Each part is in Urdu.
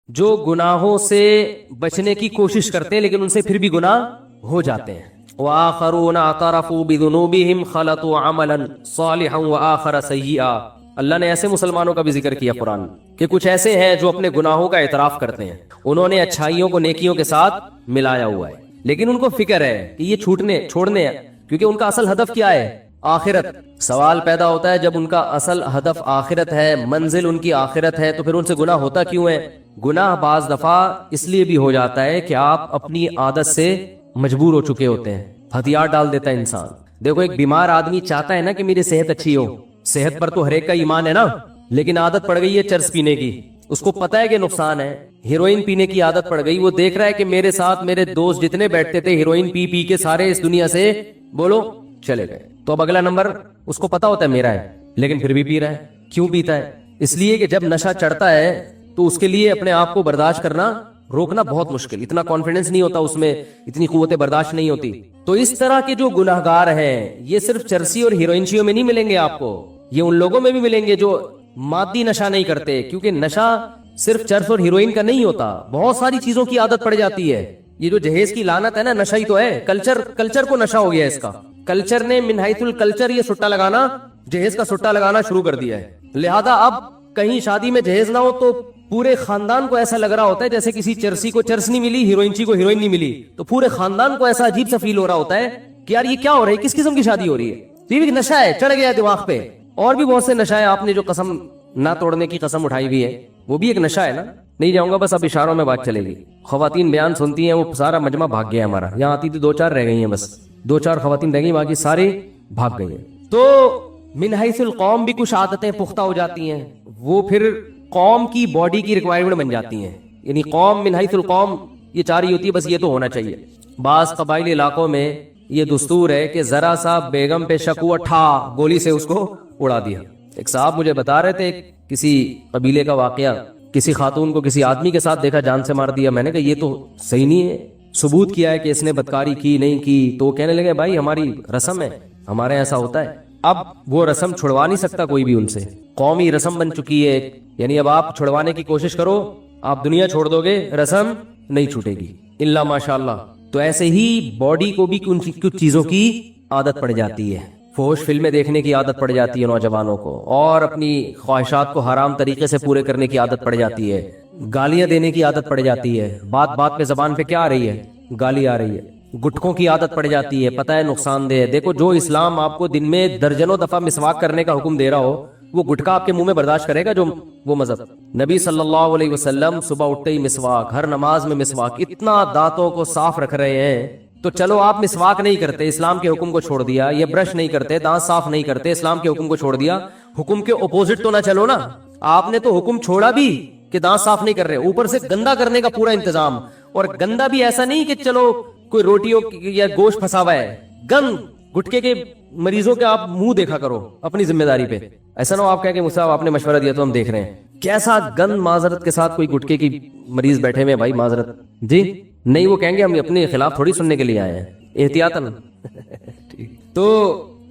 جو گناہوں سے بچنے کی کوشش کرتے ہیں لیکن ان سے پھر بھی گناہ ہو جاتے ہیں. وآخرون اعترفوا بذنوبهم خلطوا عملا صالحا وآخر سیئا. اللہ نے ایسے مسلمانوں کا بھی ذکر کیا قرآن کہ کچھ ایسے ہیں جو اپنے گناہوں کا اعتراف کرتے ہیں, انہوں نے اچھائیوں کو نیکیوں کے ساتھ ملایا ہوا ہے, لیکن ان کو فکر ہے کہ یہ چھوڑنے ہیں, کیونکہ ان کا اصل ہدف کیا ہے؟ آخرت. سوال پیدا ہوتا ہے جب ان کا اصل ہدف آخرت ہے, منزل ان کی آخرت ہے, تو پھر ان سے گناہ ہوتا کیوں ہے؟ گناہ بعض دفعہ اس لیے بھی ہو جاتا ہے کہ آپ اپنی عادت سے مجبور ہو چکے ہوتے ہیں, ہتھیار ڈال دیتا ہے انسان. دیکھو ایک بیمار آدمی چاہتا ہے نا کہ میری صحت اچھی ہو, صحت پر تو ہر ایک کا ایمان ہے نا, لیکن عادت پڑ گئی ہے چرس پینے کی, اس کو پتا ہے کہ نقصان ہے. ہیروئن پینے کی عادت پڑ گئی, وہ دیکھ رہا ہے کہ میرے ساتھ میرے دوست جتنے بیٹھتے تھے ہیروئن پی پی کے سارے اس دنیا سے بولو چلے گئے, تو اب اگلا نمبر اس کو پتا ہوتا ہے میرا ہے, لیکن پھر بھی پی رہا ہے. کیوں پیتا ہے؟ اس لیے کہ جب نشہ چڑھتا ہے تو اس کے لیے اپنے آپ کو برداشت کرنا روکنا بہت مشکل, اتنا کانفیڈنس نہیں ہوتا اس میں, اتنی قوت برداشت نہیں ہوتی. تو اس طرح کے جو گناہگار ہیں یہ صرف چرسی اور ہیروئنچیوں میں نہیں ملیں گے آپ کو, یہ ان لوگوں میں بھی ملیں گے جو مادی نشہ نہیں کرتے, کیونکہ نشہ صرف چرس اور ہیروئن کا نہیں ہوتا, بہت ساری چیزوں کی عادت پڑ جاتی ہے. یہ جو جہیز کی لعنت ہے نا, نشہ ہی تو ہے. کلچر کو نشہ ہو گیا اس کا. کلچر نے من حیث الکلچر یہ سٹا لگانا, جہیز کا سٹا لگانا شروع کر دیا ہے. لہذا اب کہیں شادی میں جہیز نہ ہو تو پورے خاندان کو ایسا لگ رہا ہوتا ہے جیسے کسی چرسی کو چرس نہیں ملی, ہیروئنچی کو ہیروئن نہیں ملی, تو پورے خاندان کو ایسا عجیب سا فیل ہو رہا ہوتا ہے کہ یار یہ کیا ہو رہا ہے, کس قسم کی شادی ہو رہی ہے. یہ بھی نشہ ہے, چڑھ گیا دماغ پہ. اور بھی بہت سے نشہ ہے, آپ نے جو قسم نہ توڑنے کی قسم اٹھائی ہوئی ہے وہ بھی ایک نشہ ہے نا. نہیں جاؤں گا, بس اب اشاروں میں بات چلے گی. خواتین بیان سنتی ہیں, وہ سارا مجمع بھاگ گیا ہمارا, یہاں آتی تھی 2-4 رہ گئی ہیں, بس 2-4 خواتین رہ گئی, باقی سارے بھاگ گئی ہیں. تو من حیث القوم بھی کچھ عادتیں پختہ ہو جاتی ہیں, وہ پھر قوم کی باڈی کی ریکوائرمنٹ بن جاتی ہیں. یعنی قوم من حیث القوم یہ چاہ رہی ہوتی ہے بس یہ تو ہونا چاہیے. بعض قبائلی علاقوں میں یہ دستور ہے کہ ذرا سا بیگم پہ شک ہوا, ٹھا گولی سے اس کو اڑا دیا. ایک صاحب مجھے بتا رہے تھے کسی قبیلے کا واقعہ, کسی خاتون کو کسی آدمی کے ساتھ دیکھا, جان سے مار دیا. میں نے کہا یہ تو صحیح نہیں ہے, ثبوت کیا ہے کہ اس نے بدکاری کی نہیں کی. تو کہنے لگے بھائی ہماری رسم ہے, ہمارے ایسا ہوتا ہے. اب وہ رسم چھڑوا نہیں سکتا کوئی بھی ان سے, قومی رسم بن چکی ہے. یعنی اب آپ چھڑوانے کی کوشش کرو, آپ دنیا چھوڑ دو گے, رسم نہیں چھوٹے گی الا ماشاء اللہ. تو ایسے ہی باڈی کو بھی کچھ چیزوں کی عادت پڑ جاتی ہے. فحش فلمیں دیکھنے کی عادت پڑ جاتی ہے نوجوانوں کو, اور اپنی خواہشات کو حرام طریقے سے پورے کرنے کی عادت پڑ جاتی ہے. گالیاں دینے کی عادت پڑ جاتی ہے, بات بات پہ زبان پہ کیا آ رہی ہے؟ گالی آ رہی ہے. گٹکوں کی عادت پڑ جاتی ہے, پتہ ہے نقصان دہ ہے. دیکھو جو اسلام آپ کو دن میں درجنوں دفعہ مسواک کرنے کا حکم دے رہا ہو, وہ گٹکا آپ کے منہ میں برداشت کرے گا جو وہ مذہب؟ نبی صلی اللہ علیہ وسلم صبح اٹھتے ہی مسواک, ہر نماز میں مسواک, اتنا دانتوں کو صاف رکھ رہے ہیں. تو چلو آپ مسواک نہیں کرتے, اسلام کے حکم کو چھوڑ دیا, یہ برش نہیں کرتے, دانت صاف نہیں کرتے, اسلام کے حکم کو چھوڑ دیا. حکم کے اپوزٹ تو نہ چلو نا, آپ نے تو حکم چھوڑا بھی کہ دانت صاف نہیں کر رہے, اوپر سے گندا کرنے کا پورا انتظام. اور گندا بھی ایسا نہیں کہ چلو کوئی روٹیوں یا گوشت پھنسا ہوا ہے, گند گٹکے کے مریضوں کے آپ منہ دیکھا کرو اپنی ذمہ داری پہ. ایسا نہ ہو آپ کہہ کہ مجھ سے آپ نے مشورہ دیا تو ہم دیکھ رہے ہیں. کیسا گند معذرت کے ساتھ کوئی گٹکے کی مریض بیٹھے ہوئے, بھائی معذرت جی نہیں, وہ کہیں گے ہم اپنے خلاف تھوڑی سننے کے لیے آئے ہیں, احتیاطاً. تو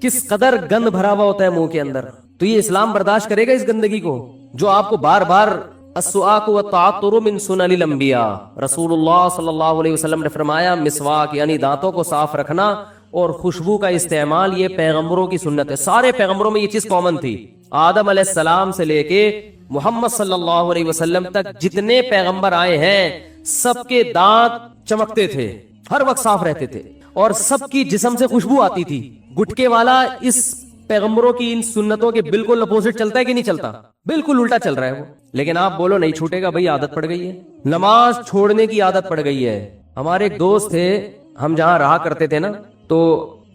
کس قدر گند بھرا ہوا ہوتا ہے منہ کے اندر, تو یہ اسلام برداشت کرے گا اس گندگی کو جو آپ کو بار بار؟ السواک والتعطر من سنن الانبیاء, رسول اللہ صلی اللہ علیہ وسلم نے فرمایا مسواک یعنی دانتوں کو صاف رکھنا اور خوشبو کا استعمال یہ پیغمبروں کی سنت ہے. سارے پیغمبروں میں یہ چیز کامن تھی. آدم علیہ السلام سے لے کے محمد صلی اللہ علیہ وسلم تک جتنے پیغمبر آئے ہیں سب کے دانت چمکتے تھے, ہر وقت صاف رہتے تھے, اور سب کی جسم سے خوشبو آتی تھی. گٹکے والا اس پیغمبروں کی ان سنتوں کے بالکل اپوزٹ چلتا ہے کہ نہیں چلتا؟ بالکل الٹا چل رہا ہے وہ. لیکن آپ بولو نہیں چھوٹے گا, بھائی عادت پڑ گئی ہے. نماز چھوڑنے کی عادت پڑ گئی ہے. ہمارے ایک دوست تھے, ہم جہاں رہا کرتے تھے نا, تو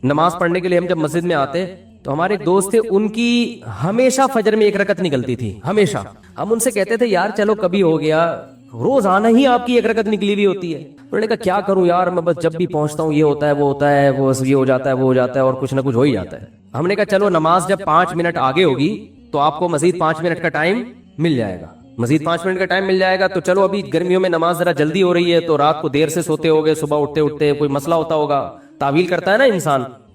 نماز پڑھنے کے لیے ہم جب مسجد میں آتے تو ہمارے ایک دوست تھے, ان کی ہمیشہ فجر میں 1 رکعت نکلتی تھی, ہمیشہ. ہم ان سے کہتے تھے یار چلو کبھی ہو گیا, روز آنا ہی آپ کی 1 رکعت نکلی ہوئی ہوتی ہے. انہوں نے کہا کیا کروں یار, میں بس جب بھی پہنچتا ہوں یہ ہوتا ہے وہ ہوتا ہے, وہ یہ ہو جاتا ہے وہ ہو جاتا ہے, اور کچھ نہ کچھ ہو ہی جاتا ہے. ہم نے کہا چلو نماز جب 5 منٹ آگے ہوگی تو آپ کو مزید 5 منٹ کا ٹائم مل جائے گا, مزید 5 منٹ کا ٹائم مل جائے گا. تو چلو ابھی گرمیوں میں نماز ذرا جلدی ہو رہی ہے تو رات کو دیر سے سوتے ہوگے, صبح اٹھتے اٹھتے کوئی مسئلہ ہوتا ہوگا, تعویل کرتا ہے نا انسان.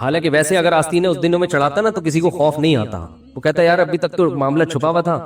حالانکہ ویسے اگر آستینیں اس دنوں میں چڑھاتا نا تو کسی کو خوف نہیں آتا, وہ کہتا ہے یار ابھی تک تو معاملہ چھپا ہوا تھا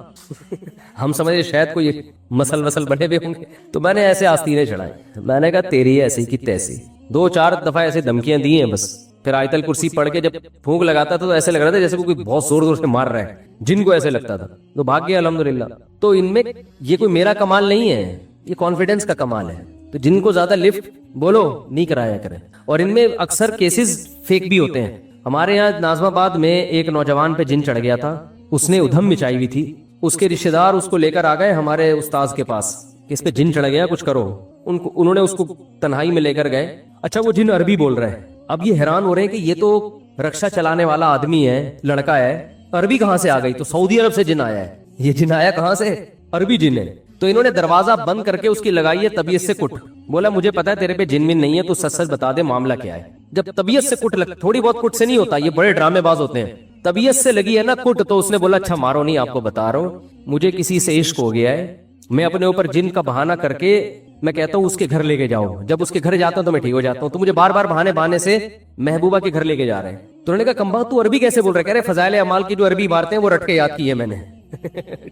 ہم سمجھے شاید کوئی مسل وسل بنے ہوئے ہوں گے. تو میں نے ایسے آستینے چڑھائے. میں نے کہا تیری ایسی کی تیسی. 2-4 دفعہ ایسے دھمکیاں دی ہیں بس. پھر آیت الکرسی پڑھ کے جب پھونک لگاتا تھا تو ایسے لگ رہا تھا جیسے کوئی بہت زور زور سے مار رہا ہے, جن کو ایسے لگتا تھا. تو بھاگ گیا الحمدللہ. تو ان میں یہ کوئی میرا کمال نہیں ہے, یہ کانفیڈنس کا کمال ہے. تو جن کو زیادہ لفٹ بولو نہیں کرایا کریں. اور ان میں اکثر کیسز فیک بھی ہوتے ہیں. ہمارے یہاں ناظم آباد میں ایک نوجوان پہ جن چڑھ گیا تھا, اس نے ادھم مچائی ہوئی تھی. اس کے رشتہ دار اس کو لے کر آ گئے ہمارے استاذ کے پاس کہ اس پہ جن چڑھ گیا, کچھ کرو. انہوں نے اس کو تنہائی میں لے کر گئے. اچھا وہ جن عربی بول رہا ہے. اب یہ حیران ہو رہے ہیں کہ یہ تو رکشا چلانے والا آدمی ہے, لڑکا ہے, عربی کہاں سے آ گئی؟ تو سعودی عرب سے جن آیا ہے. یہ جن آیا کہاں سے؟ عربی جن ہے. تو انہوں نے دروازہ بند کر کے اس کی لگائی ہے طبیعت سے کٹ. بولا مجھے پتا ہے تیرے پہ جن من نہیں ہے, تو سچ سچ بتا دے معاملہ کیا ہے. جب طبیعت سے کٹ تھوڑی بہت کٹ سے نہیں ہوتا, یہ بڑے ڈرامے باز ہوتے ہیں. طبیعت سے لگی ہے نا کٹ, تو اس نے بولا اچھا مارو نہیں, آپ کو بتا رہا ہوں مجھے کسی سے عشق ہو گیا ہے, میں اپنے اوپر جن کا بہانہ کر کے میں کہتا ہوں اس کے گھر لے کے جاؤ. جب اس کے گھر جاتا ہوں تو میں ٹھیک ہو جاتا ہوں. تو مجھے بار بار بہانے سے محبوبہ کے گھر لے کے جا رہے ہیں. تو انہوں نے کہا کمبخت تو عربی کیسے بول رہا ہے؟ کہہ رہے فضائل اعمال کی جو عربی عبارتیں ہیں وہ رٹ کے یاد کی ہے میں نے.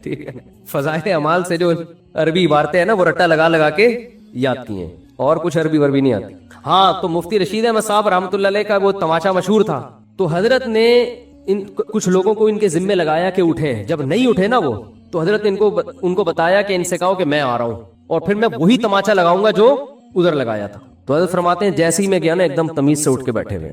ٹھیک ہے, فضائل اعمال سے جو عربی عبارتیں ہیں نا وہ رٹا لگا کے یاد کی ہیں, اور کچھ عربی وربی نہیں آتی. ہاں تو مفتی رشید احمد صاحب رحمۃ اللہ علیہ کا وہ تماشا مشہور تھا. تو حضرت نے کچھ لوگوں کو ان کے ذمے لگایا کہ اٹھے. جب نہیں اٹھے نا وہ, تو حضرت نے ان کو بتایا کہ ان سے کہو کہ میں آ رہا ہوں اور پھر میں وہی تماچا لگاؤں گا جو ادھر لگایا تھا. تو حضرت فرماتے ہیں جیسے ہی میں گیا نا ایک دم تمیز سے اٹھ کے بیٹھے ہوئے.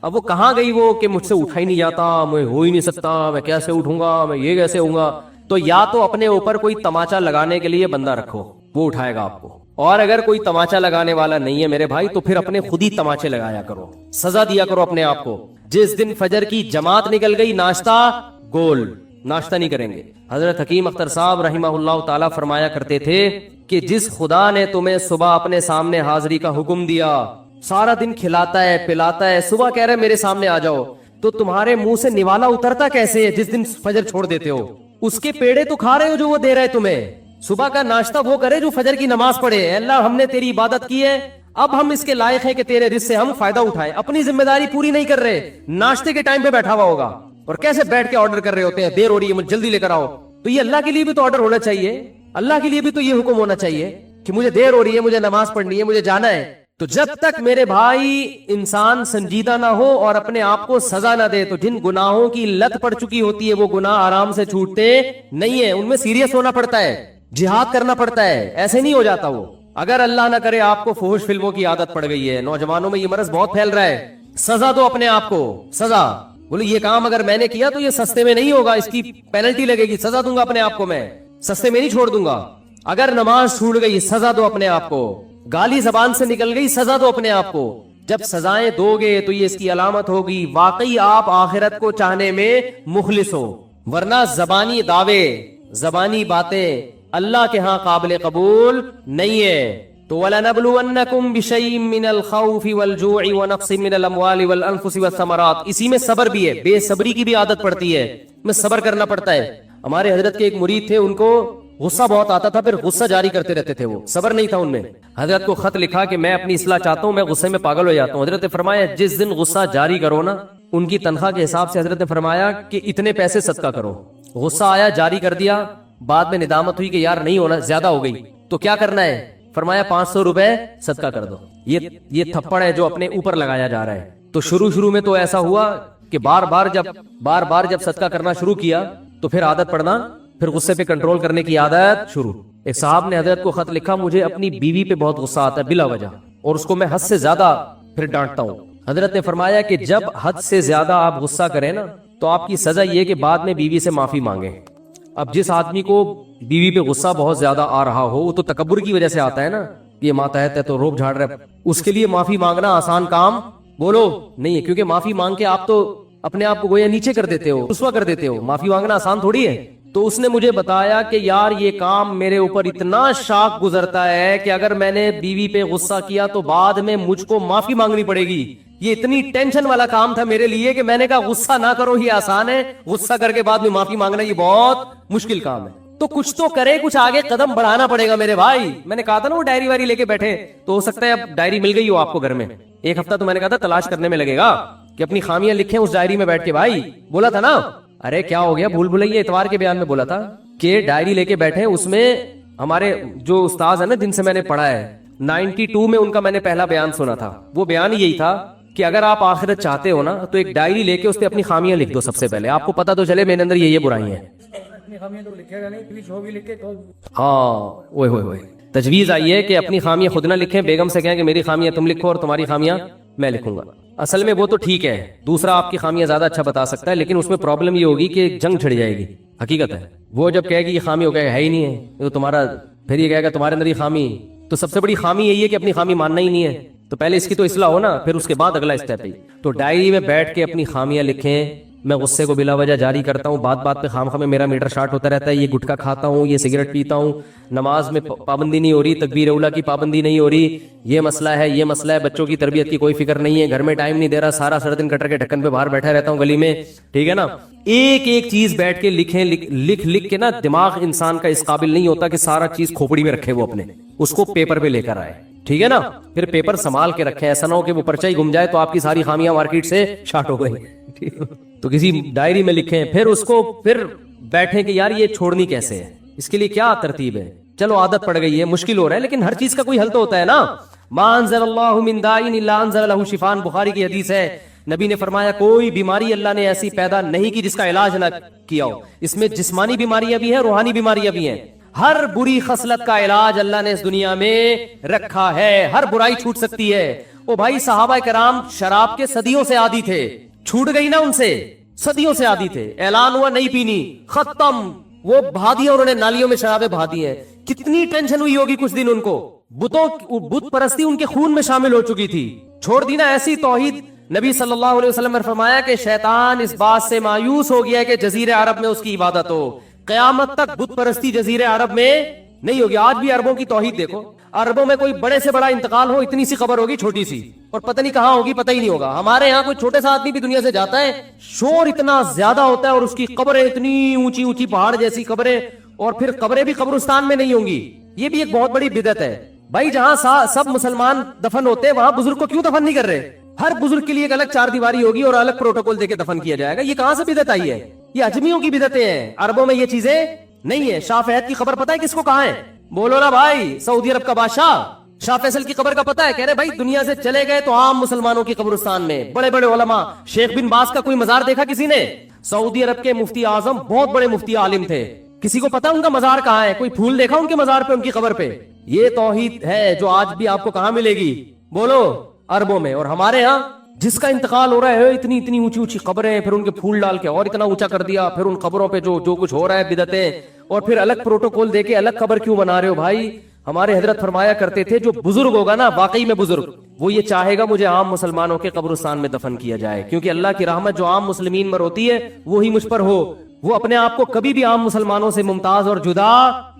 اب وہ کہاں گئی وہ کہ مجھ سے اٹھا ہی نہیں جاتا, میں ہو ہی نہیں سکتا, میں کیسے اٹھوں گا, میں یہ کیسے ہوں گا. تو یا تو اپنے اوپر کوئی تماچا لگانے کے لیے بندہ رکھو, وہ اٹھائے گا آپ کو. اور اگر کوئی تماچا لگانے والا نہیں ہے میرے بھائی, تو پھر اپنے خود ہی تماچے لگایا کرو, سزا دیا کرو اپنے آپ کو. جس دن فجر کی جماعت نکل گئی ناشتہ گول, ناشتہ نہیں کریں گے. حضرت حکیم اختر صاحب رحمہ اللہ تعالی فرمایا کرتے تھے کہ جس خدا نے تمہیں صبح اپنے سامنے حاضری کا حکم دیا, سارا دن کھلاتا ہے پلاتا ہے, صبح کہہ رہے میرے سامنے آ جاؤ, تو تمہارے منہ سے نوالا اترتا کیسے ہے جس دن فجر چھوڑ دیتے ہو؟ اس کے پیڑے تو کھا رہے ہو جو وہ دے رہے تمہیں. صبح کا ناشتہ وہ کرے جو فجر کی نماز پڑھے. اللہ ہم نے تیری عبادت کی ہے, اب ہم اس کے لائق ہیں کہ تیرے رزق سے ہم فائدہ اٹھائیں. اپنی ذمہ داری پوری نہیں کر رہے, ناشتے کے ٹائم پہ بیٹھا ہوا ہوگا اور کیسے بیٹھ کے آرڈر کر رہے ہوتے ہیں, دیر ہو رہی ہے مجھے جلدی لے کر آؤ. تو یہ اللہ کے لیے بھی تو آرڈر ہونا چاہیے, اللہ کے لیے بھی تو یہ حکم ہونا چاہیے کہ مجھے دیر ہو رہی ہے, مجھے نماز پڑھنی ہے, مجھے جانا ہے. تو جب تک میرے بھائی انسان سنجیدہ نہ ہو اور اپنے آپ کو سزا نہ دے, تو جن گناہوں کی لت پڑ چکی ہوتی ہے وہ گناہ آرام سے چھوٹتے نہیں ہیں, ان میں سیریس ہونا پڑتا ہے, جہاد کرنا پڑتا ہے, ایسے نہیں ہو جاتا وہ. اگر اللہ نہ کرے آپ کو فحش فلموں کی عادت پڑ گئی ہے, نوجوانوں میں یہ مرض بہت پھیل رہا ہے, سزا دو اپنے آپ کو, سزا. بولے یہ کام اگر میں نے کیا تو یہ سستے میں نہیں ہوگا, اس کی پینلٹی لگے گی, سزا دوں گا اپنے آپ کو, میں سستے میں نہیں چھوڑ دوں گا. اگر نماز چھوٹ گئی سزا دو اپنے آپ کو, گالی زبان سے نکل گئی سزا دو اپنے آپ کو. جب سزائیں دو گے تو یہ اس کی علامت ہوگی واقعی آپ آخرت کو چاہنے میں مخلص ہو, ورنہ زبانی دعوے, زبانی باتیں اللہ کے ہاں قابل قبول نہیں ہے. تو وَلَنَبْلُوَنَّكُمْ بِشَيْءٍ مِّنَ الْخَوْفِ وَالْجُوعِ وَنَقْصٍ مِّنَ الْأَمْوَالِ وَالْأَنفُسِ وَالثَّمَرَاتِ. اسی میں صبر بھی ہے, بے صبری کی بھی عادت پڑتی ہے, میں صبر کرنا پڑتا ہے. ہمارے حضرت کے ایک مرید تھے, ان کو غصہ بہت آتا تھا, پھر غصہ جاری کرتے رہتے تھے, وہ صبر نہیں تھا ان میں. حضرت کو خط لکھا کہ میں اپنی اصلاح چاہتا ہوں, میں غصے میں پاگل ہو جاتا ہوں. حضرت نے فرمایا جس دن غصہ جاری کرو نا, ان کی تنخواہ کے حساب سے حضرت نے فرمایا کہ اتنے پیسے صدقہ کرو. غصہ آیا, جاری کر دیا, بعد میں ندامت ہوئی کہ یار نہیں ہونا, زیادہ ہو گئی, تو کیا کرنا ہے؟ فرمایا 500 روپے صدقہ کر دو. یہ تھپڑ ہے جو اپنے اوپر لگایا جا رہا ہے. تو شروع میں تو ایسا ہوا کہ بار بار جب صدقہ کرنا شروع کیا تو پھر عادت پڑنا, پھر غصے پہ کنٹرول کرنے کی عادت شروع. ایک صاحب نے حضرت کو خط لکھا, مجھے اپنی بیوی پہ بہت غصہ آتا ہے بلا وجہ, اور اس کو میں حد سے زیادہ پھر ڈانٹتا ہوں. حضرت نے فرمایا کہ جب حد سے زیادہ آپ غصہ کریں نا, تو آپ کی سزا یہ کہ بعد میں بیوی سے معافی مانگیں. اب جس آدمی کو بیوی پہ غصہ بہت زیادہ آ رہا ہو, وہ تو تکبر کی وجہ سے آتا ہے نا, یہ ماتحت ہے تو روب جھاڑ رہا ہے, اس کے لیے معافی مانگنا آسان کام بولو نہیں ہے, کیونکہ معافی مانگ کے آپ تو اپنے آپ کو گویا نیچے کر دیتے ہو, رسوا کر دیتے ہو. معافی مانگنا آسان تھوڑی ہے. تو اس نے مجھے بتایا کہ یار یہ کام میرے اوپر اتنا شاق گزرتا ہے کہ اگر میں نے بیوی پہ غصہ کیا تو بعد میں مجھ کو معافی مانگنی پڑے گی. یہ اتنی ٹینشن والا کام تھا میرے لیے کہ میں نے کہا غصہ نہ کرو, یہ آسان ہے, غصہ کر کے بعد میں معافی مانگنا یہ بہت مشکل کام ہے. تو کچھ تو کرے, کچھ آگے قدم بڑھانا پڑے گا میرے بھائی. میں نے کہا تھا نا وہ ڈائری وائری لے کے بیٹھے, تو ہو سکتا ہے اب ڈائری مل گئی ہو آپ کو گھر میں. ایک ہفتہ تو میں نے کہا تھا تلاش کرنے میں لگے گا کہ اپنی خامیاں لکھیں اس ڈائری میں بیٹھ کے. بھائی بولا تھا نا, ارے کیا ہو گیا, بھول بھلائیے اتوار کے بیان میں بولا تھا کہ ڈائری لے کے بیٹھے. اس میں ہمارے جو استاذ ہیں نا جن سے میں نے پڑھا ہے, 92 میں ان کا میں نے پہلا بیان سنا تھا. وہ بیان یہی تھا کہ اگر آپ آخرت چاہتے ہو نا تو ایک ڈائری لے کے اس پہ اپنی خامیاں لکھ دو. سب سے پہلے آپ کو پتا تو چلے میرے اندر یہ برائیاں ہیں. ہاں تجویز آئی ہے کہ اپنی خامیاں خود نہ لکھیں, بیگم سے کہیں کہ میری خامیاں تم لکھو اور تمہاری خامیاں میں لکھوں گا. اصل میں وہ تو ٹھیک ہے, دوسرا آپ کی خامیاں زیادہ اچھا بتا سکتا ہے, لیکن اس میں پرابلم یہ ہوگی کہ جنگ چھڑ جائے گی. حقیقت ہے وہ جب کہے گی یہ خامی, ہو کہے گا ہے ہی نہیں ہے یہ تو تمہارا, پھر یہ کہے گا تمہارے اندر یہ خامی. تو سب سے بڑی خامی یہی ہے کہ اپنی خامی ماننا ہی نہیں ہے. تو پہلے اس کی تو اصلاح ہو نا, پھر اس کے بعد اگلا اسٹیپ ہے. تو ڈائری میں بیٹھ کے اپنی خامیاں لکھیں. میں غصے کو بلا وجہ جاری کرتا ہوں, بات بات پہ خام خام میرا میٹر شارٹ ہوتا رہتا ہے, یہ گٹکا کھاتا ہوں, یہ سگریٹ پیتا ہوں, نماز میں پابندی نہیں ہو رہی, تکبیر اولا کی پابندی نہیں ہو رہی, یہ مسئلہ ہے یہ مسئلہ ہے, بچوں کی تربیت کی کوئی فکر نہیں ہے, گھر میں ٹائم نہیں دے رہا, سارا دن کٹر کے ڈھکن پہ باہر بیٹھا رہتا ہوں گلی میں. ٹھیک ہے نا, ایک ایک چیز بیٹھ کے لکھیں. لکھ کے نا دماغ انسان کا اس قابل نہیں ہوتا کہ سارا چیز کھوپڑی میں رکھے, وہ اپنے اس کو پیپر پہ لے کر آئے. ٹھیک ہے نا, پھر پیپر سنبھال کے رکھیں, ایسا نہ ہو کہ وہ پرچہ ہی گم جائے تو آپ کی ساری خامیاں مارکیٹ سے شارٹ ہو گئی. تو کسی ڈائری میں لکھیں, پھر اس کو پھر بیٹھیں کہ یار یہ چھوڑنی کیسے ہے, اس کے لیے کیا ترتیب ہے. چلو عادت پڑ گئی ہے, مشکل ہو رہا ہے, لیکن ہر چیز کا کوئی حل تو ہوتا ہے نا. ما انزل اللہ من داء الا انزل له شفاء, بخاری کی حدیث ہے. نبی نے فرمایا کوئی بیماری اللہ نے ایسی پیدا نہیں کی جس کا علاج نہ کیا ہو. اس میں جسمانی بیماریاں بھی ہیں, روحانی بیماریاں بھی ہیں. ہر بری خصلت کا علاج اللہ نے اس دنیا میں رکھا ہے. ہر برائی چھوٹ سکتی ہے. او بھائی صحابہ کرام شراب کے صدیوں سے عادی تھے, چھوٹ گئی نا ان سے, صدیوں سے عادی تھے, اعلان ہوا نہیں پینی, ختم, وہ بہا دیا انہوں نے, نالیوں میں شرابیں بہا دی ہیں. کتنی ٹینشن ہوئی ہوگی کچھ دن ان کو, بت پرستی ان کے خون میں شامل ہو چکی تھی, چھوڑ دی نا ایسی توحید. نبی صلی اللہ علیہ وسلم نے فرمایا کہ شیطان اس بات سے مایوس ہو گیا ہے کہ جزیرے عرب میں اس کی عبادت ہو, قیامت تک بت پرستی جزیرے عرب میں نہیں ہوگی. آج بھی عربوں کی توحید دیکھو, عربوں میں کوئی بڑے سے بڑا انتقال ہو, اتنی سی قبر ہوگی چھوٹی سی, اور پتہ نہیں کہاں ہوگی, پتہ ہی نہیں ہوگا. ہمارے یہاں کوئی چھوٹے سا آدمی بھی دنیا سے جاتا ہے, شور اتنا زیادہ ہوتا ہے, اور اس کی قبریں اتنی اونچی اونچی پہاڑ جیسی قبریں, اور پھر قبریں بھی قبرستان میں نہیں ہوں گی. یہ بھی ایک بہت بڑی بدعت ہے. بھائی جہاں سب مسلمان دفن ہوتے ہیں وہاں بزرگ کو کیوں دفن نہیں کر رہے؟ ہر بزرگ کے لیے ایک الگ چار دیواری ہوگی اور الگ پروٹوکول دے کے دفن کیا جائے گا. یہ کہاں سے بدعت آئی ہے؟ یہ اجمیوں کی بدعتیں ہیں, عربوں میں یہ چیزیں نہیں ہے. شاہ فہد کی قبر پتہ ہے کس کو کہاں ہے؟ بولو نا بھائی, سعودی عرب کا بادشاہ شاہ فیصل کی قبر کا پتہ ہے؟ کہہ رہے بھائی دنیا سے چلے گئے تو عام مسلمانوں کی قبرستان میں, بڑے بڑے علماء, شیخ بن باز کا کوئی مزار دیکھا کسی نے؟ سعودی عرب کے مفتی اعظم بہت بڑے مفتی عالم تھے, کسی کو پتا ان کا مزار کہاں ہے؟ کوئی پھول دیکھا ان کے مزار پہ, ان کی قبر پہ؟ یہ توحید ہے جو آج بھی آپ کو کہاں ملے گی؟ بولو, عربوں میں. اور ہمارے ہاں جس کا انتقال ہو رہا ہے اتنی اتنی اونچی اونچی قبریں, پھر ان کے پھول ڈال کے اور اتنا اونچا کر دیا, پھر ان قبروں پہ جو کچھ ہو رہا ہے بدعتیں, اور پھر الگ پروٹوکول دے کے الگ قبر کیوں بنا رہے ہو بھائی؟ ہمارے حضرت فرمایا کرتے تھے جو بزرگ ہوگا نا, واقعی میں بزرگ, وہ یہ چاہے گا مجھے عام مسلمانوں کے قبرستان میں دفن کیا جائے, کیونکہ اللہ کی رحمت جو عام مسلمین پر ہوتی ہے وہی مجھ پر ہو. وہ اپنے آپ کو کبھی بھی عام مسلمانوں سے ممتاز اور جدا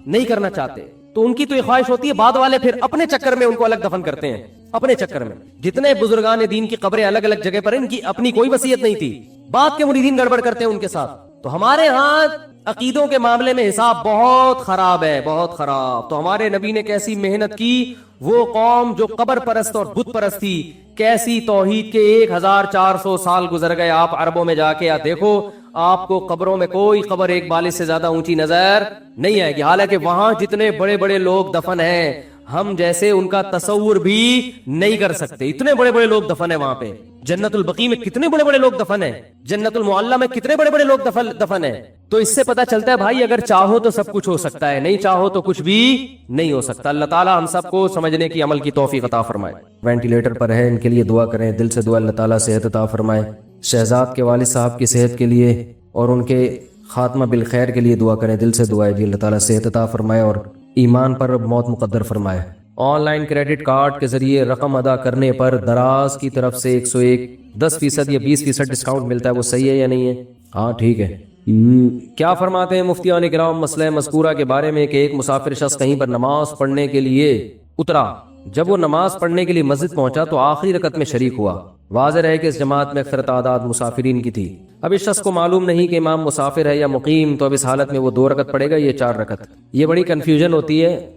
نہیں کرنا چاہتے, تو ان کی تو یہ خواہش ہوتی ہے. بعد والے پھر اپنے چکر میں ان کو الگ دفن کرتے ہیں, اپنے چکر میں. جتنے بزرگان دین کی قبریں الگ الگ جگہ پر, ان کی اپنی کوئی وصیت نہیں تھی, بعد کے مریدین گڑبڑ کرتے ہیں ان کے ساتھ. تو ہمارے ہاں عقیدوں کے معاملے میں حساب بہت خراب ہے, بہت خراب. تو ہمارے نبی نے کیسی محنت کی, وہ قوم جو قبر پرست اور بت پرست تھی, کیسی توحید کے 1400 سال گزر گئے. آپ عربوں میں جا کے دیکھو, آپ کو قبروں میں کوئی قبر ایک بالش سے زیادہ اونچی نظر نہیں آئے گی. حالانکہ وہاں جتنے بڑے بڑے لوگ دفن ہیں, ہم جیسے ان کا تصور بھی نہیں کر سکتے. اتنے بڑے بڑے لوگ دفن ہیں وہاں پہ. جنت البقیع میں کتنے بڑے بڑے لوگ دفن ہیں, جنت المعلی میں کتنے بڑے بڑے لوگ دفن ہیں. تو اس سے پتا چلتا ہے بھائی اگر چاہو تو سب کچھ ہو سکتا ہے, نہیں چاہو تو کچھ بھی نہیں ہو سکتا. اللہ تعالی ہم سب کو سمجھنے کی عمل کی توفیق عطا فرمائے. وینٹیلیٹر پر ہے, ان کے لیے دعا کریں, دل سے دعا, اللہ تعالی صحت عطا فرمائے. شہزاد کے والد صاحب کی صحت کے لیے اور ان کے خاتمہ بالخیر کے لیے دعا کریں, دل سے دعا ہے جی اللہ تعالی صحت عطا فرمائے اور ایمان پر موت مقدر فرمائے. آن لائن کریڈٹ کارڈ کے ذریعے رقم ادا کرنے پر دراز کی طرف سے 101 10% یا 20% ڈسکاؤنٹ ملتا ہے, وہ صحیح ہے یا نہیں ہے؟ ہاں ٹھیک ہے. کیا فرماتے ہیں مفتیان کرام مسئلہ مذکورہ کے بارے میں کہ ایک مسافر شخص کہیں پر نماز پڑھنے کے لیے اترا, جب وہ نماز پڑھنے کے لیے مسجد پہنچا تو آخری رکعت میں شریک ہوا, واضح ہے کہ اس جماعت میں اکثر تعداد مسافرین کی تھی. اب اس شخص کو معلوم نہیں کہ امام مسافر ہے یا مقیم، تو اب اس حالت میں وہ 2 رکعت پڑھے گا یا 4 رکعت. یہ بڑی کنفیوژن ہوتی ہے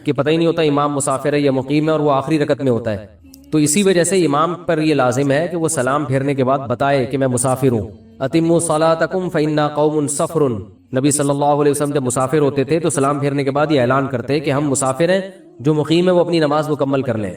کہ پتہ ہی نہیں ہوتا امام مسافر ہے یا مقیم ہے، اور وہ آخری رکعت میں ہوتا ہے. تو اسی وجہ سے امام پر یہ لازم ہے کہ وہ سلام پھیرنے کے بعد بتائے کہ میں مسافر ہوں. اتموا صلاتکم فإنا قوم سفر. نبی صلی اللہ علیہ وسلم جب مسافر ہوتے تھے تو سلام پھیرنے کے بعد یہ اعلان کرتے کہ ہم مسافر ہیں، جو مقیم ہے وہ اپنی نماز مکمل کر لیں.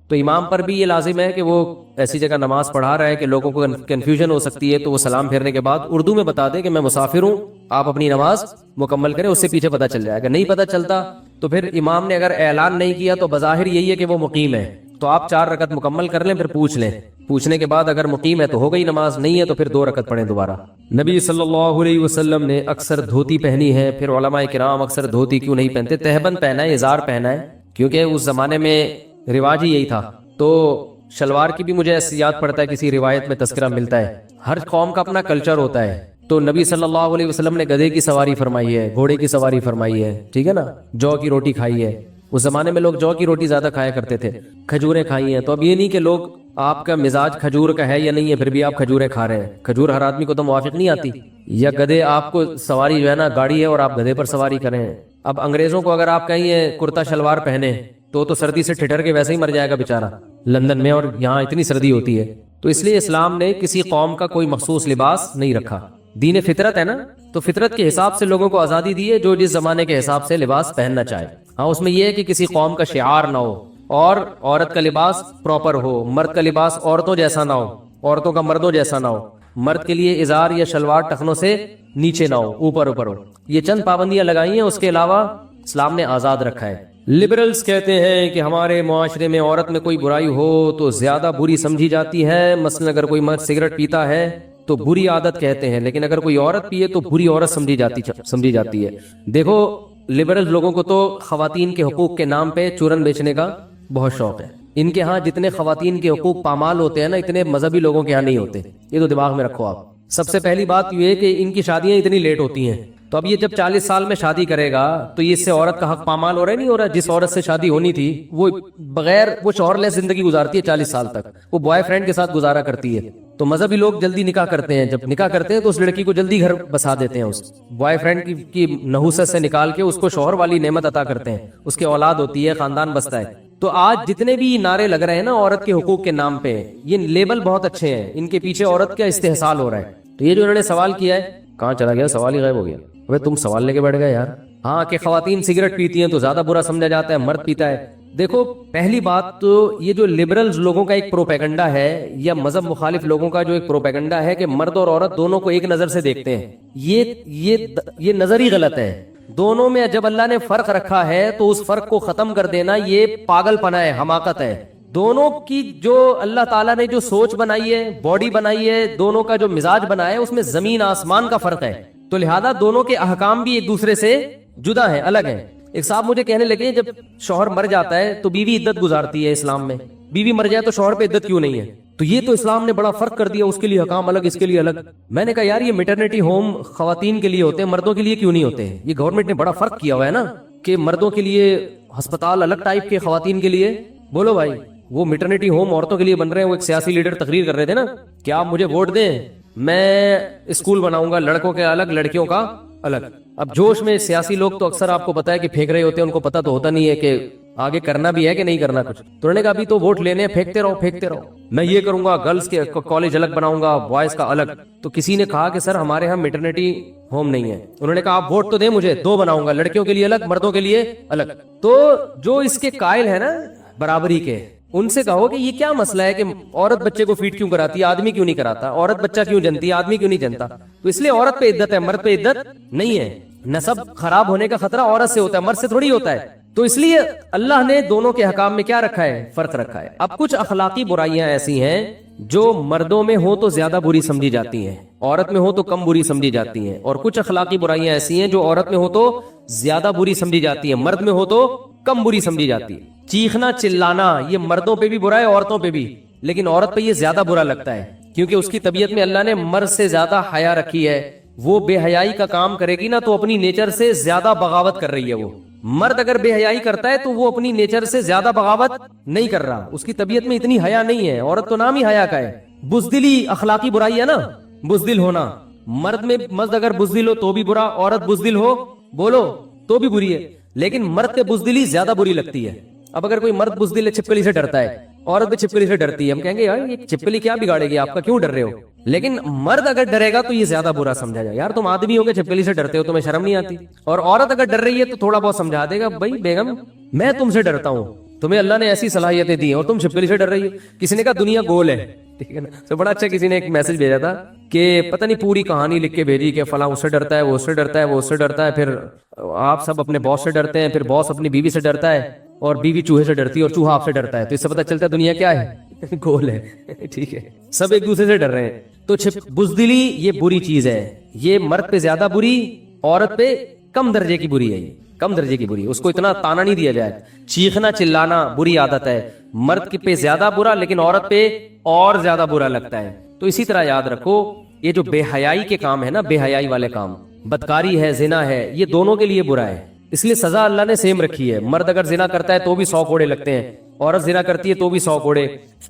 تو امام پر بھی یہ لازم ہے کہ وہ ایسی جگہ نماز پڑھا رہا ہے کہ لوگوں کو کنفیوژن ہو سکتی ہے، تو وہ سلام پھیرنے کے بعد اردو میں بتا دے کہ میں مسافر ہوں، آپ اپنی نماز مکمل کریں. اس سے پیچھے پتہ چل جائے گا. نہیں پتہ چلتا تو پھر امام نے اگر اعلان نہیں کیا تو بظاہر یہی ہے کہ وہ مقیم ہے، تو آپ 4 رکعت مکمل کر لیں، پھر پوچھ لیں. پوچھنے کے بعد اگر مقیم ہے تو ہو گئی نماز، نہیں ہے تو پھر 2 رکعت پڑھیں دوبارہ. نبی صلی اللہ علیہ وسلم نے اکثر دھوتی پہنی ہے. پھر علماء کرام اکثر دھوتی کیوں نہیں پہنتے؟ تہبند پہنا ہے، ازار پہنا ہے، کیونکہ اس زمانے میں رواج ہی یہی تھا. تو شلوار کی بھی مجھے ایسے یاد پڑتا ہے کسی روایت میں تذکرہ ملتا ہے. ہر قوم کا اپنا کلچر ہوتا ہے. تو نبی صلی اللہ علیہ وسلم نے گدھے کی سواری فرمائی ہے، گھوڑے کی سواری فرمائی ہے، ٹھیک ہے نا. جو کی روٹی کھائی ہے. اس زمانے میں لوگ جو کی روٹی زیادہ کھایا کرتے تھے. کھجوریں کھائی ہیں. تو اب یہ نہیں کہ لوگ آپ کا مزاج کھجور کا ہے یا نہیں ہے پھر بھی آپ کھجوریں کھا رہے ہیں. کھجور ہر آدمی کو تو موافق نہیں آتی. یا گدھے آپ کو سواری جو ہے نا گاڑی ہے اور آپ گدھے پر سواری کریں. اب انگریزوں کو اگر آپ کہیں کرتا شلوار پہنے تو سردی سے ٹھٹر کے ویسے ہی مر جائے گا بیچارہ لندن میں، اور یہاں اتنی سردی ہوتی ہے. تو اس لیے اسلام نے کسی قوم کا کوئی مخصوص لباس نہیں رکھا. دین فطرت ہے نا، تو فطرت کے حساب سے لوگوں کو آزادی دی ہے جو جس زمانے کے حساب سے لباس پہننا چاہے. ہاں اس میں یہ ہے کہ کسی قوم کا شعار نہ ہو، اور عورت کا لباس پراپر ہو، مرد کا لباس عورتوں جیسا نہ ہو، عورتوں کا مردوں جیسا نہ ہو. مرد کے لیے ازار یا شلوار ٹخنوں سے نیچے نہ ہو، اوپر ہو. یہ چند پابندیاں لگائی ہیں، اس کے علاوہ اسلام نے آزاد رکھا ہے. لبرلز کہتے ہیں کہ ہمارے معاشرے میں عورت میں کوئی برائی ہو تو زیادہ بری سمجھی جاتی ہے. مثلا اگر کوئی مرد سگریٹ پیتا ہے تو بری عادت کہتے ہیں، لیکن اگر کوئی عورت پیے تو بری عورت سمجھی جاتی ہے. دیکھو لبرل لوگوں کو تو خواتین کے حقوق کے نام پہ چورن بیچنے کا بہت شوق ہے. ان کے ہاں جتنے خواتین کے حقوق پامال ہوتے ہیں نا، اتنے مذہبی لوگوں کے ہاں نہیں ہوتے. یہ تو دماغ میں رکھو آپ. سب سے پہلی بات یہ ہے کہ ان کی شادیاں اتنی لیٹ ہوتی ہیں. تو اب یہ جب 40 سال میں شادی کرے گا تو یہ اس سے عورت کا حق پامال ہو رہا ہے نہیں ہو رہا. جس عورت سے شادی ہونی تھی وہ بغیر وہ شوہر لیس زندگی گزارتی ہے 40 سال تک، وہ بوائے فرینڈ کے ساتھ گزارا کرتی ہے. تو مذہبی لوگ جلدی نکاح کرتے ہیں. جب نکاح کرتے ہیں تو اس لڑکی کو جلدی گھر بسا دیتے ہیں. اس بوائے فرینڈ کی نحوست سے نکال کے اس کو شوہر والی نعمت عطا کرتے ہیں. اس کے اولاد ہوتی ہے، خاندان بستا ہے. تو آج جتنے بھی نعرے لگ رہے ہیں نا عورت کے حقوق کے نام پہ، یہ لیبل بہت اچھے ہیں. ان کے پیچھے عورت کا استحصال ہو رہا ہے. تو یہ جو انہوں نے سوال کیا ہے، کہاں چلا گیا؟ سوال ہی غائب ہو گیا. ابے تم سوال لے کے بیٹھ گئے یار. ہاں کہ خواتین سگریٹ پیتی ہیں تو زیادہ برا سمجھا جاتا ہے، مرد پیتا ہے. دیکھو پہلی بات تو یہ جو لبرلز لوگوں کا ایک پروپیگنڈا ہے، یا مذہب مخالف لوگوں کا جو ایک پروپیگنڈا ہے کہ مرد اور عورت دونوں کو ایک نظر سے دیکھتے ہیں، یہ نظر ہی غلط ہے. دونوں میں جب اللہ نے فرق رکھا ہے تو اس فرق کو ختم کر دینا یہ پاگل پنا ہے، حماقت ہے. دونوں کی جو اللہ تعالیٰ نے جو سوچ بنائی ہے، باڈی بنائی ہے، دونوں کا جو مزاج بنایا ہے، اس میں زمین آسمان کا فرق ہے. تو لہذا دونوں کے احکام بھی ایک دوسرے سے جدا ہیں، الگ ہیں. ایک صاحب مجھے کہنے لگے جب شوہر مر جاتا ہے تو بیوی عدت گزارتی ہے اسلام میں. بیوی مر جائے تو شوہر پہ عدت کیوں نہیں ہے؟ تو یہ تو اسلام نے بڑا فرق کر دیا، اس کے لیے حکام الگ، اس کے لیے الگ. میں نے کہا یار یہ میٹرنیٹی ہوم خواتین کے لیے ہوتے ہیں، مردوں کے لیے کیوں نہیں ہوتے؟ یہ گورنمنٹ نے بڑا فرق کیا ہوا ہے نا کہ مردوں کے لیے ہسپتال الگ ٹائپ کے، خواتین کے لیے. بولو بھائی، وہ میٹرنیٹی ہوم عورتوں کے لیے بن رہے ہیں. وہ ایک سیاسی لیڈر تقریر کر رہے تھے نا کہ آپ مجھے ووٹ دیں، میں اسکول بناؤں گا، لڑکوں کے الگ لڑکیوں کا الگ. اب جوش میں سیاسی لوگ تو اکثر آپ کو پتا ہے کہ پھینک رہے ہوتے ہیں، ان کو پتا تو ہوتا نہیں ہے کہ آگے کرنا بھی ہے کہ نہیں کرنا کچھ. تو انہوں نے کہا ابھی تو ووٹ لینے ہیں، پھینکتے رہو. میں یہ کروں گا، گرلز کے کالج الگ بناؤں گا، بوائز کا الگ. تو کسی نے کہا کہ سر ہمارے ہاں میٹرنیٹی ہوم نہیں ہے. انہوں نے کہا آپ ووٹ تو دیں مجھے، 2 بناؤں گا، لڑکیوں کے لیے الگ، مردوں کے لیے الگ. تو جو اس کے قائل ہے نا برابری کے، ان سے کہو کہ یہ کیا مسئلہ ہے کہ عورت بچے کو فیڈ کیوں کراتی ہے، آدمی کیوں نہیں کراتا؟ عورت بچہ کیوں جنتی ہے، آدمی کیوں نہیں جنتا؟ تو اس لیے عورت پہ عدت ہے، مرد پہ عدت نہیں ہے. نسب خراب ہونے کا خطرہ عورت سے ہوتا ہے، مرد سے تھوڑی ہوتا ہے. تو اس لیے اللہ نے دونوں کے حکام میں کیا رکھا ہے؟ فرق رکھا ہے. اب کچھ اخلاقی برائیاں ایسی ہیں جو مردوں میں ہو تو زیادہ بری سمجھی جاتی ہیں، عورت میں ہو تو کم بری سمجھی جاتی ہیں. اور کچھ اخلاقی برائیاں ایسی ہیں جو عورت میں ہو تو زیادہ بری سمجھی جاتی ہیں، مرد میں ہو تو کم بری سمجھی جاتی ہے. چیخنا چلانا یہ مردوں پہ بھی برا ہے، عورتوں پہ بھی، لیکن عورت پہ یہ زیادہ برا لگتا ہے کیونکہ اس کی طبیعت میں اللہ نے مرد سے زیادہ حیا رکھی ہے. وہ بے حیائی کا کام کرے گی نا تو اپنی نیچر سے زیادہ بغاوت کر رہی ہے. مرد اگر بے حیائی کرتا ہے تو وہ اپنی نیچر سے زیادہ بغاوت نہیں کر رہا, اس کی طبیعت میں اتنی حیا نہیں ہے. عورت تو نام ہی حیا کا ہے. بزدلی اخلاقی برائی ہے نا, بزدل ہونا. مرد اگر بزدل ہو تو بھی برا, عورت بزدل ہو بولو تو بھی بری ہے. لیکن مرد کے بزدلی زیادہ بری لگتی ہے. اب اگر کوئی مرد بزدل ہے, چھپکلی سے ڈرتا ہے, عورت بھی چھپکلی سے ڈرتی ہے, ہم کہیں گے یار یہ چھپکلی کیا بگاڑے گی آپ کا, کیوں ڈر رہے ہو. لیکن مرد اگر ڈرے گا تو یہ زیادہ برا سمجھا جائے, یار تم آدمی ہو کے چھپکلی سے ڈرتے ہو, تمہیں شرم نہیں آتی. اور عورت اگر ڈر رہی ہے تو تھوڑا بہت سمجھا دے گا, بھائی بیگم میں تم سے ڈرتا ہوں, تمہیں اللہ نے ایسی صلاحیتیں دی ہیں اور تم چھپکلی سے ڈر رہی ہو. کسی نے کہا دنیا گول ہے, ٹھیک ہے نا. تو بڑا اچھا کسی نے ایک میسج بھیجا تھا کہ پتہ نہیں پوری کہانی لکھ کے بھیجی کہ فلاں اس سے ڈرتا ہے, وہ اس سے ڈرتا ہے, وہ اس سے ڈرتا ہے, پھر آپ سب اپنے باس سے ڈرتے ہیں, پھر باس اپنی بیوی سے ڈرتا ہے, اور بیوی چوہے سے ڈرتی ہے, اور چوہا آپ سے ڈرتا ہے. تو اس سے پتہ چلتا ہے دنیا کیا ہے, گول ہے. ٹھیک ہے, سب ایک دوسرے سے ڈر رہے ہیں. تو بزدلی یہ بری چیز ہے, یہ مرد پہ زیادہ بری, عورت پہ کم درجے کی بری ہے. یہ کم درجے کی بری, اس کو اتنا تانا نہیں دیا جائے. چیخنا چلانا بری عادت ہے, مرد پہ زیادہ برا, لیکن عورت پہ اور زیادہ برا لگتا ہے. تو اسی طرح یاد رکھو, یہ جو بے حیائی کے کام ہے نا, بے حیائی والے کام, بدکاری ہے, زنا ہے, یہ دونوں کے لیے برا ہے. اس لیے سزا اللہ نے سیم رکھی ہے. مرد اگر زنا کرتا ہے تو بھی 100 کوڑے لگتے ہیں, عورت زنا کرتی ہے تو بھی 100 کوڑے.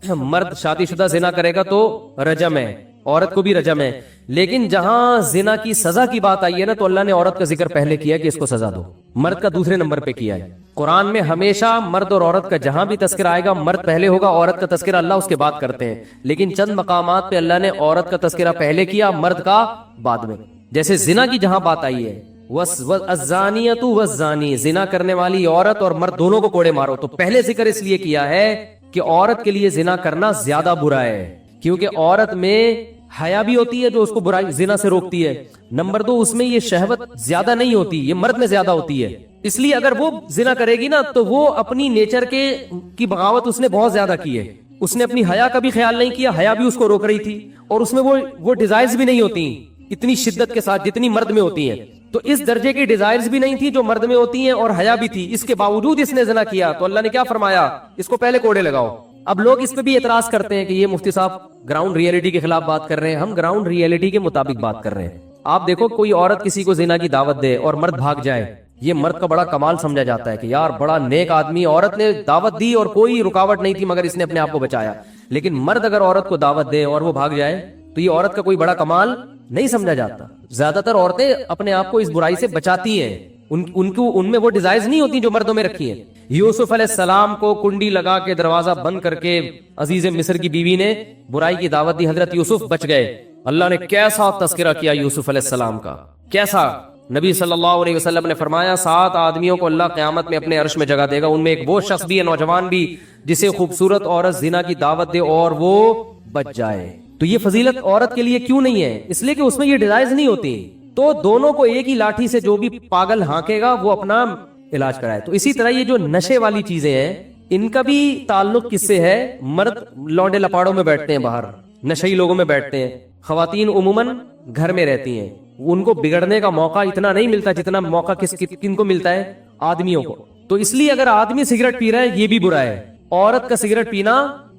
مرد شادی شدہ زنا کرے گا تو رجم ہے, عورت کو بھی رجم ہے. لیکن جہاں زنا کی سزا کی بات آئی ہے نا, تو اللہ نے عورت کا ذکر پہلے کیا کہ اس کو سزا دو, مرد کا دوسرے نمبر پہ کیا ہے. قرآن میں ہمیشہ مرد اور عورت کا جہاں بھی تذکرہ آئے گا, مرد پہلے ہوگا, عورت کا تذکرہ اللہ اس کے بعد کرتے ہیں. لیکن چند مقامات پہ اللہ نے عورت کا تذکرہ پہلے کیا, مرد کا بعد میں. جیسے زنا کی جہاں بات آئی ہے, الزانیۃ والزانی, زنا کرنے والی عورت اور مرد دونوں کو کوڑے مارو, تو پہلے ذکر اس لیے کیا ہے کہ عورت کے لیے زنا کرنا زیادہ برا ہے, کیونکہ عورت میں حیا بھی ہوتی ہے جو اس کو برائی زنا سے روکتی ہے. نمبر 2, اس میں یہ شہوت زیادہ نہیں ہوتی, یہ مرد میں زیادہ ہوتی ہے. اس لیے اگر وہ زنا کرے گی نا تو وہ اپنی نیچر کی بغاوت اس نے بہت زیادہ کی ہے. اس نے اپنی حیا کا بھی خیال نہیں کیا, حیا بھی اس کو روک رہی تھی, اور اس میں وہ ڈیزائرز بھی نہیں ہوتی اتنی شدت کے ساتھ جتنی مرد میں ہوتی ہیں. تو اس درجے کی ڈیزائرز بھی نہیں تھی جو مرد میں ہوتی ہیں, اور حیا بھی تھی. اس کے باوجود اس نے زنا کیا تو اللہ نے کیا فرمایا, اس کو پہلے کوڑے لگاؤ. اب لوگ اس پہ بھی اعتراض کرتے ہیں کہ یہ مفتی صاحب گراؤنڈ ریئلٹی کے خلاف بات کر رہے ہیں. ہم گراؤنڈ ریئلٹی کے مطابق بات کر رہے ہیں. آپ دیکھو, کوئی عورت کسی کو زنا کی دعوت دے اور مرد بھاگ جائے, یہ مرد کا بڑا کمال سمجھا جاتا ہے کہ یار بڑا نیک آدمی, عورت نے دعوت دی اور کوئی رکاوٹ نہیں تھی مگر اس نے اپنے آپ کو بچایا. لیکن مرد اگر عورت کو دعوت دے اور وہ بھاگ جائے تو یہ عورت کا کوئی بڑا کمال نہیں سمجھا جاتا. زیادہ تر عورتیں اپنے آپ کو اس برائی سے بچاتی ہیں, ان میں وہ ڈیزائرز نہیں ہوتی جو مردوں میں رکھی ہیں. یوسف علیہ السلام کو کنڈی لگا کے دروازہ بند کر کے عزیز مصر کی بیوی نے برائی کی دعوت دی, حضرت یوسف بچ گئے. اللہ نے کیسا تذکرہ کیا یوسف علیہ السلام کا, کیسا. نبی صلی اللہ علیہ وسلم نے فرمایا 7 آدمیوں کو اللہ قیامت میں اپنے عرش میں جگہ دے گا, ان میں ایک وہ شخص بھی ہے, نوجوان بھی, جسے خوبصورت عورت زنا کی دعوت دے اور وہ بچ جائے. تو یہ فضیلت عورت کے لیے کیوں نہیں ہے, اس لیے کہ اس میں یہ ڈیزائرز نہیں ہوتی. تو دونوں کو ایک ہی لاٹھی سے جو بھی پاگل ہانکے گا وہ اپنا علاج کرائے. تو اسی طرح یہ جو نشے والی چیزیں ہیں, ان کا بھی تعلق کس سے ہے. مرد لونڈے لپاڑوں میں بیٹھتے ہیں, باہر نشئی لوگوں میں بیٹھتے ہیں, خواتین عموماً گھر میں رہتی ہیں, ان کو بگڑنے کا موقع اتنا نہیں ملتا جتنا موقع کن کو ملتا ہے, آدمیوں کو. تو اس لیے اگر آدمی سگریٹ پی رہا ہے یہ بھی برا ہے, عورت کا سگریٹ پینا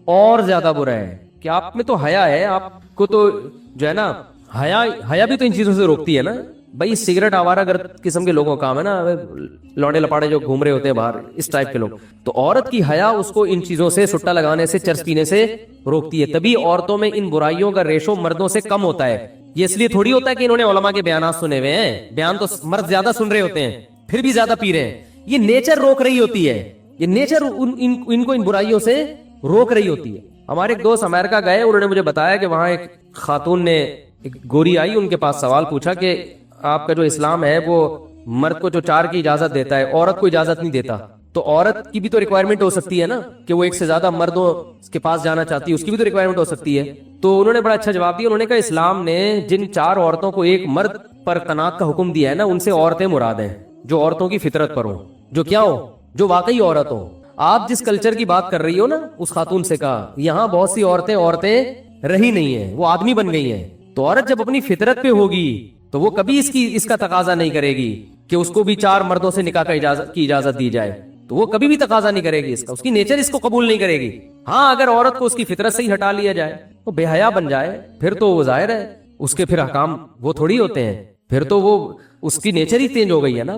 اور زیادہ برا ہے. کہ آپ میں تو حیا ہے, آپ کو تو جو ہے نا حیا بھی تو ان چیزوں سے روکتی ہے نا. بھائی سگریٹ آوارہ گر قسم کے لوگوں کا کام ہے نا, لونڈے لپاڑے جو گھوم رہے ہوتے ہیں باہر, اس ٹائپ کے لوگ. تو عورت کی حیا اس کو ان چیزوں سے, سٹا لگانے سے, چرس پینے سے روکتی ہے. تبھی عورتوں میں ان برائیوں کا ریشو مردوں سے کم ہوتا ہے. یہ اس لیے تھوڑی ہوتا ہے کہ انہوں نے علماء کے بیانات سنے ہوئے ہیں, بیان تو مرد زیادہ سن رہے ہوتے ہیں پھر بھی زیادہ پی رہے ہیں. یہ نیچر روک رہی ہوتی ہے, یہ نیچر ان کو ان برائیوں سے روک رہی ہوتی ہے. ہمارے ایک دوست امریکہ گئے, انہوں نے مجھے بتایا کہ وہاں ایک خاتون نے, ایک گوری آئی, ان کے پاس سوال پوچھا کہ آپ کا جو اسلام ہے وہ مرد کو جو 4 کی اجازت دیتا ہے, عورت کو اجازت نہیں دیتا. تو عورت کی بھی تو ریکوائرمنٹ ہو سکتی ہے نا کہ وہ ایک سے زیادہ مردوں کے پاس جانا چاہتی ہے, اس کی بھی تو ریکوائرمنٹ ہو سکتی ہے. تو انہوں نے بڑا اچھا جواب دیا. انہوں نے کہا اسلام نے جن 4 عورتوں کو ایک مرد پر قناعت کا حکم دیا ہے نا, ان سے عورتیں مراد ہیں جو عورتوں کی فطرت پر ہوں, جو کیا ہو, جو واقعی عورت ہوں. آپ جس کلچر کی بات کر رہی ہو نا, اس خاتون سے کہا یہاں بہت سی عورتیں رہی نہیں ہیں, وہ آدمی بن گئی ہیں. تو عورت جب اپنی فطرت پہ ہوگی تو وہ کبھی اس کا تقاضا نہیں کرے گی کہ اس کو بھی 4 مردوں سے نکاح کی اجازت دی جائے. تو وہ کبھی بھی تقاضا نہیں کرے گی اس کا, اس کی نیچر اس کو قبول نہیں کرے گی. ہاں اگر عورت کو اس کی فطرت سے ہی ہٹا لیا جائے, وہ بے حیا بن جائے, پھر تو وہ ظاہر ہے اس کے پھر احکام وہ تھوڑی ہوتے ہیں, پھر تو وہ اس کی نیچر ہی چینج ہو گئی ہے نا.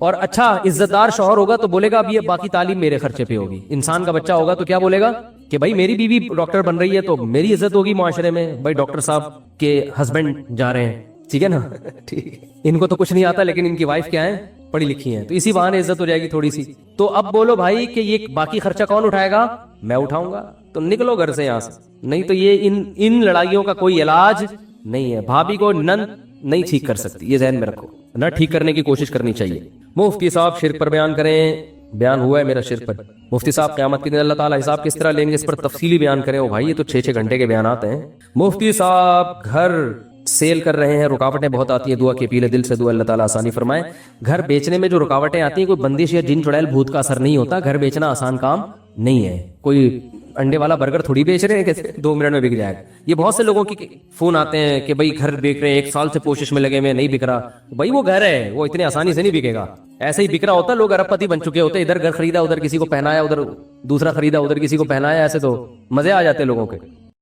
اور اچھا عزت دار شوہر ہوگا تو بولے گا اب یہ باقی تعلیم میرے خرچے پہ ہوگی. انسان کا بچہ ہوگا تو کیا بولے گا کہ بھائی میری بیوی ڈاکٹر بن رہی ہے تو میری عزت ہوگی معاشرے میں, بھائی ڈاکٹر صاحب کے ہسبینڈ جا رہے ہیں, ٹھیک ہے نا. ٹھیک, ان کو تو کچھ نہیں آتا لیکن ان کی وائف کیا ہے, پڑھی لکھی ہیں, تو اسی بہانے عزت ہو جائے گی تھوڑی سی. تو اب بولو بھائی کہ یہ باقی خرچہ کون اٹھائے گا, میں اٹھاؤں گا, تو نکلو گھر سے یہاں سے. نہیں تو یہ ان لڑائیوں کا کوئی علاج نہیں ہے. بھابھی کو نند نہیں ٹھیک کر سکتی, یہ ذہن میں رکھو, نہ ٹھیک کرنے کی کوشش کرنی چاہیے. مفتی صاحب شرک پر بیان کریں, بیان ہوا ہے میرا شرک پر. مفتی صاحب قیامت کے دن اللہ تعالیٰ حساب کس طرح لیں گے اس پر تفصیلی بیان کریں. او بھائی یہ تو 6 گھنٹے کے بیانات ہیں. مفتی صاحب گھر سیل کر رہے ہیں, رکاوٹیں بہت آتی ہیں, دعا کی اپیل ہے دل سے دعا, اللہ تعالیٰ آسانی فرمائے. گھر بیچنے میں جو رکاوٹیں آتی ہیں کوئی بندش یا جن چڑیل بھوت کا اثر نہیں ہوتا. گھر بیچنا آسان کام نہیں ہے. کوئی انڈے والا برگر تھوڑی بیچ رہے ہیں کہ 2 منٹ میں بک جائے گا. یہ بہت سے لوگوں کی فون آتے ہیں کہ بھائی گھر بیچ رہے ہیں, 1 سال سے کوشش میں لگے ہوئے, نہیں بک رہا. بھائی وہ گھر ہے, وہ اتنے آسانی سے نہیں بکے گا. ایسے ہی بک رہا ہوتا, لوگ ارب پتی بن چکے ہوتے, ادھر گھر خریدا ادھر کسی کو پہنایا, ادھر دوسرا خریدا ادھر کسی کو پہنایا, ایسے تو مزے آ جاتے لوگوں کے.